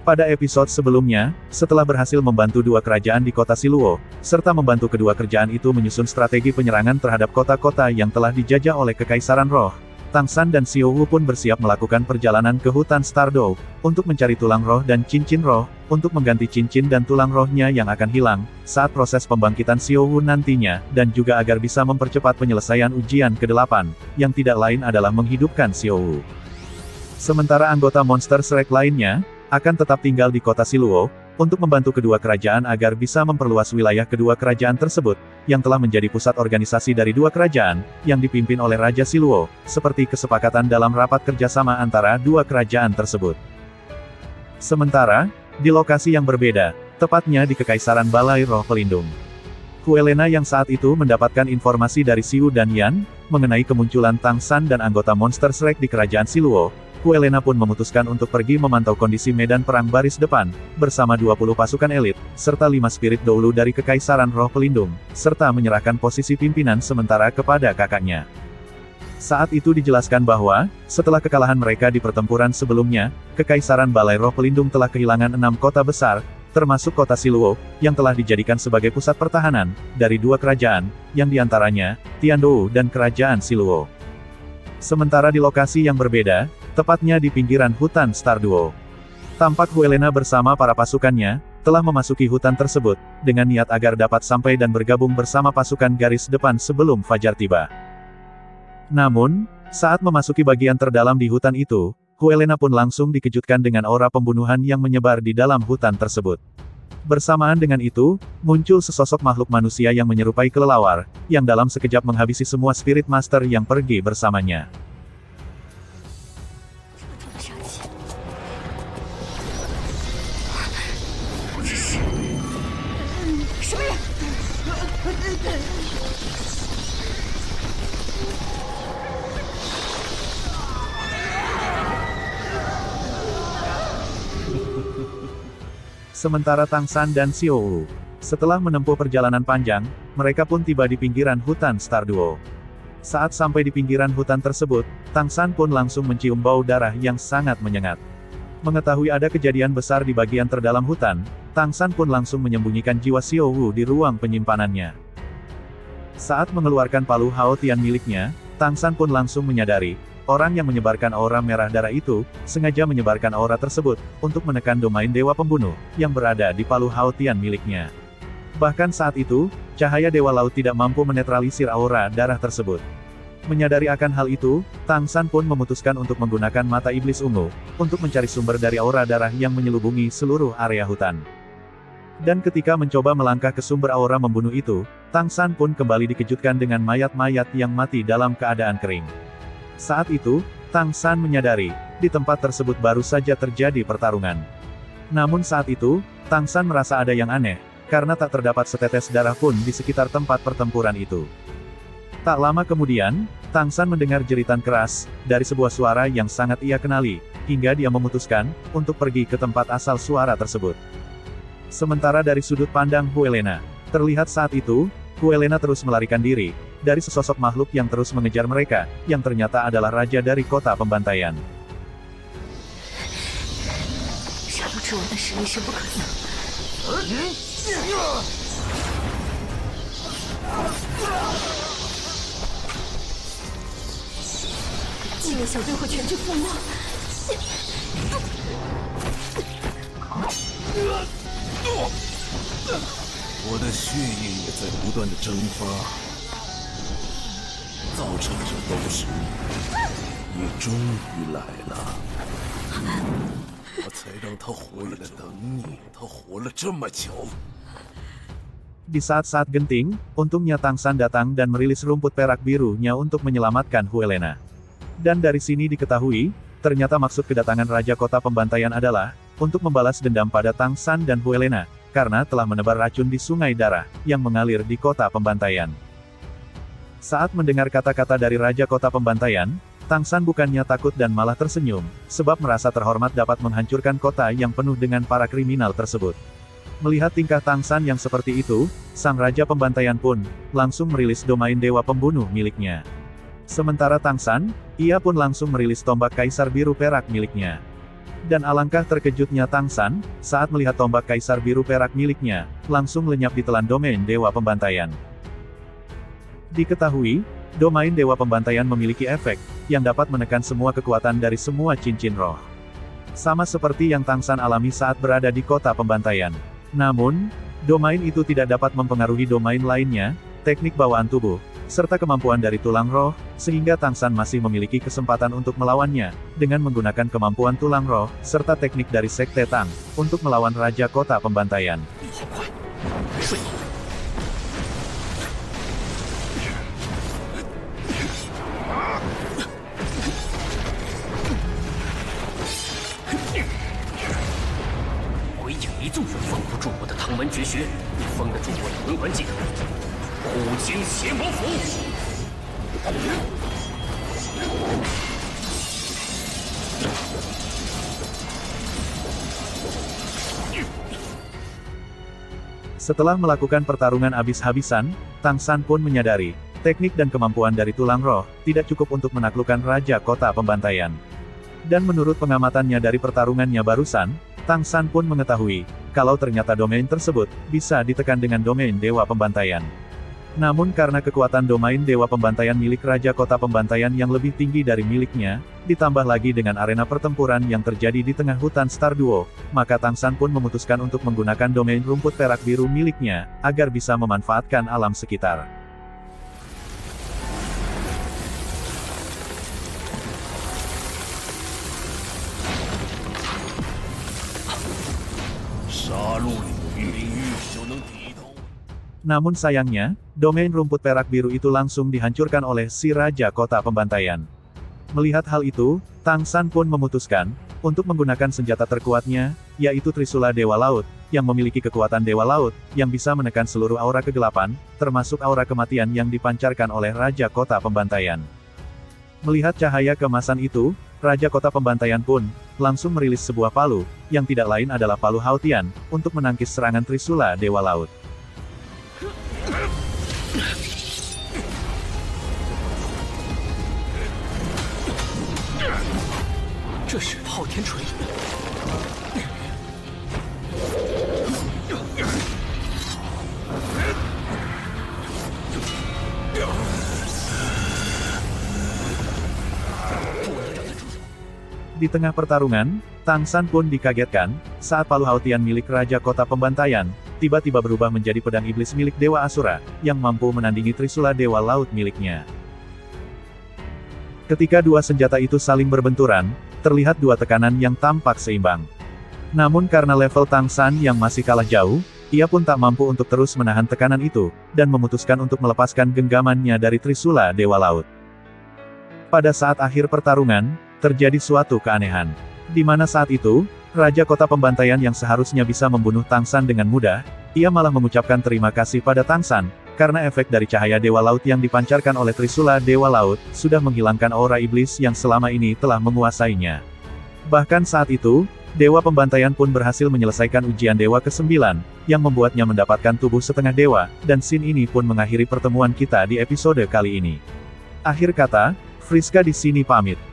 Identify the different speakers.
Speaker 1: Pada episode sebelumnya, setelah berhasil membantu dua kerajaan di kota Siluo, serta membantu kedua kerajaan itu menyusun strategi penyerangan terhadap kota-kota yang telah dijajah oleh Kekaisaran Roh, Tang San dan Xiao Wu pun bersiap melakukan perjalanan ke hutan Stardew, untuk mencari tulang roh dan cincin roh, untuk mengganti cincin dan tulang rohnya yang akan hilang, saat proses pembangkitan Xiao Wu nantinya, dan juga agar bisa mempercepat penyelesaian ujian ke-8, yang tidak lain adalah menghidupkan Xiao Wu. Sementara anggota Monster Shrek lainnya, akan tetap tinggal di kota Siluo, untuk membantu kedua kerajaan agar bisa memperluas wilayah kedua kerajaan tersebut, yang telah menjadi pusat organisasi dari dua kerajaan, yang dipimpin oleh Raja Siluo, seperti kesepakatan dalam rapat kerjasama antara dua kerajaan tersebut. Sementara, di lokasi yang berbeda, tepatnya di Kekaisaran Balai Roh Pelindung, Huelena yang saat itu mendapatkan informasi dari Xiu dan Yan, mengenai kemunculan Tang San dan anggota Monster Shrek di kerajaan Siluo, Huelena pun memutuskan untuk pergi memantau kondisi medan perang baris depan, bersama 20 pasukan elit, serta 5 spirit Doulu dari Kekaisaran Roh Pelindung, serta menyerahkan posisi pimpinan sementara kepada kakaknya. Saat itu dijelaskan bahwa, setelah kekalahan mereka di pertempuran sebelumnya, Kekaisaran Balai Roh Pelindung telah kehilangan 6 kota besar, termasuk kota Siluo, yang telah dijadikan sebagai pusat pertahanan, dari dua kerajaan, yang diantaranya, Tiandou dan Kerajaan Siluo. Sementara di lokasi yang berbeda, tepatnya di pinggiran hutan Stardew, tampak Huelena bersama para pasukannya, telah memasuki hutan tersebut, dengan niat agar dapat sampai dan bergabung bersama pasukan garis depan sebelum fajar tiba. Namun, saat memasuki bagian terdalam di hutan itu, Huelena pun langsung dikejutkan dengan aura pembunuhan yang menyebar di dalam hutan tersebut. Bersamaan dengan itu, muncul sesosok makhluk manusia yang menyerupai kelelawar, yang dalam sekejap menghabisi semua Spirit Master yang pergi bersamanya. Sementara Tang San dan Xiao Wu, setelah menempuh perjalanan panjang, mereka pun tiba di pinggiran hutan Stardew. Saat sampai di pinggiran hutan tersebut, Tang San pun langsung mencium bau darah yang sangat menyengat. Mengetahui ada kejadian besar di bagian terdalam hutan, Tang San pun langsung menyembunyikan jiwa Xiao Wu di ruang penyimpanannya. Saat mengeluarkan palu Hao Tian miliknya, Tang San pun langsung menyadari, orang yang menyebarkan aura merah darah itu, sengaja menyebarkan aura tersebut, untuk menekan domain Dewa Pembunuh, yang berada di palu Hao Tian miliknya. Bahkan saat itu, cahaya Dewa Laut tidak mampu menetralisir aura darah tersebut. Menyadari akan hal itu, Tang San pun memutuskan untuk menggunakan mata iblis ungu, untuk mencari sumber dari aura darah yang menyelubungi seluruh area hutan. Dan ketika mencoba melangkah ke sumber aura membunuh itu, Tang San pun kembali dikejutkan dengan mayat-mayat yang mati dalam keadaan kering. Saat itu, Tang San menyadari, di tempat tersebut baru saja terjadi pertarungan. Namun saat itu, Tang San merasa ada yang aneh, karena tak terdapat setetes darah pun di sekitar tempat pertempuran itu. Tak lama kemudian, Tang San mendengar jeritan keras, dari sebuah suara yang sangat ia kenali, hingga dia memutuskan, untuk pergi ke tempat asal suara tersebut. Sementara dari sudut pandang Huelena, terlihat saat itu, Huelena terus melarikan diri, dari sesosok makhluk yang terus mengejar mereka, yang ternyata adalah raja dari kota pembantaian. Di saat-saat genting, untungnya Tang San datang dan merilis rumput perak birunya untuk menyelamatkan Huelena. Dan dari sini diketahui, ternyata maksud kedatangan Raja Kota Pembantaian adalah, untuk membalas dendam pada Tang San dan Huelena, karena telah menebar racun di sungai darah, yang mengalir di kota pembantaian. Saat mendengar kata-kata dari Raja Kota Pembantaian, Tang San bukannya takut dan malah tersenyum, sebab merasa terhormat dapat menghancurkan kota yang penuh dengan para kriminal tersebut. Melihat tingkah Tang San yang seperti itu, sang Raja Pembantaian pun, langsung merilis domain Dewa Pembunuh miliknya. Sementara Tang San, ia pun langsung merilis tombak Kaisar Biru Perak miliknya. Dan alangkah terkejutnya Tang San, saat melihat tombak kaisar biru perak miliknya, langsung lenyap ditelan domain Dewa Pembantaian. Diketahui, domain Dewa Pembantaian memiliki efek, yang dapat menekan semua kekuatan dari semua cincin roh. Sama seperti yang Tang San alami saat berada di kota pembantaian. Namun, domain itu tidak dapat mempengaruhi domain lainnya, teknik bawaan tubuh, serta kemampuan dari tulang roh, sehingga Tang San masih memiliki kesempatan untuk melawannya, dengan menggunakan kemampuan tulang roh, serta teknik dari Sekte Tang, untuk melawan Raja Kota Pembantaian. Setelah melakukan pertarungan habis-habisan, Tang San pun menyadari, teknik dan kemampuan dari tulang roh, tidak cukup untuk menaklukkan Raja Kota Pembantaian. Dan menurut pengamatannya dari pertarungannya barusan, Tang San pun mengetahui, kalau ternyata domain tersebut, bisa ditekan dengan domain Dewa Pembantaian. Namun karena kekuatan domain Dewa Pembantaian milik Raja Kota Pembantaian yang lebih tinggi dari miliknya, ditambah lagi dengan arena pertempuran yang terjadi di tengah hutan Star Duo, maka Tang San pun memutuskan untuk menggunakan domain rumput perak biru miliknya, agar bisa memanfaatkan alam sekitar. Namun sayangnya, domain rumput perak biru itu langsung dihancurkan oleh si Raja Kota Pembantaian. Melihat hal itu, Tang San pun memutuskan untuk menggunakan senjata terkuatnya, yaitu Trisula Dewa Laut, yang memiliki kekuatan Dewa Laut, yang bisa menekan seluruh aura kegelapan, termasuk aura kematian yang dipancarkan oleh Raja Kota Pembantaian. Melihat cahaya keemasan itu, Raja Kota Pembantaian pun langsung merilis sebuah palu, yang tidak lain adalah palu Haotian, untuk menangkis serangan Trisula Dewa Laut. Di tengah pertarungan, Tang San pun dikagetkan, saat palu Haotian milik Raja Kota Pembantaian, tiba-tiba berubah menjadi pedang iblis milik Dewa Asura, yang mampu menandingi Trisula Dewa Laut miliknya. Ketika dua senjata itu saling berbenturan, terlihat dua tekanan yang tampak seimbang. Namun karena level Tang San yang masih kalah jauh, ia pun tak mampu untuk terus menahan tekanan itu, dan memutuskan untuk melepaskan genggamannya dari Trisula Dewa Laut. Pada saat akhir pertarungan, terjadi suatu keanehan. Di mana saat itu, Raja Kota Pembantaian yang seharusnya bisa membunuh Tang San dengan mudah, ia malah mengucapkan terima kasih pada Tang San, karena efek dari cahaya Dewa Laut yang dipancarkan oleh Trisula Dewa Laut, sudah menghilangkan aura iblis yang selama ini telah menguasainya. Bahkan saat itu, Dewa Pembantaian pun berhasil menyelesaikan ujian Dewa ke-9, yang membuatnya mendapatkan tubuh setengah dewa, dan scene ini pun mengakhiri pertemuan kita di episode kali ini. Akhir kata, Friska di sini pamit.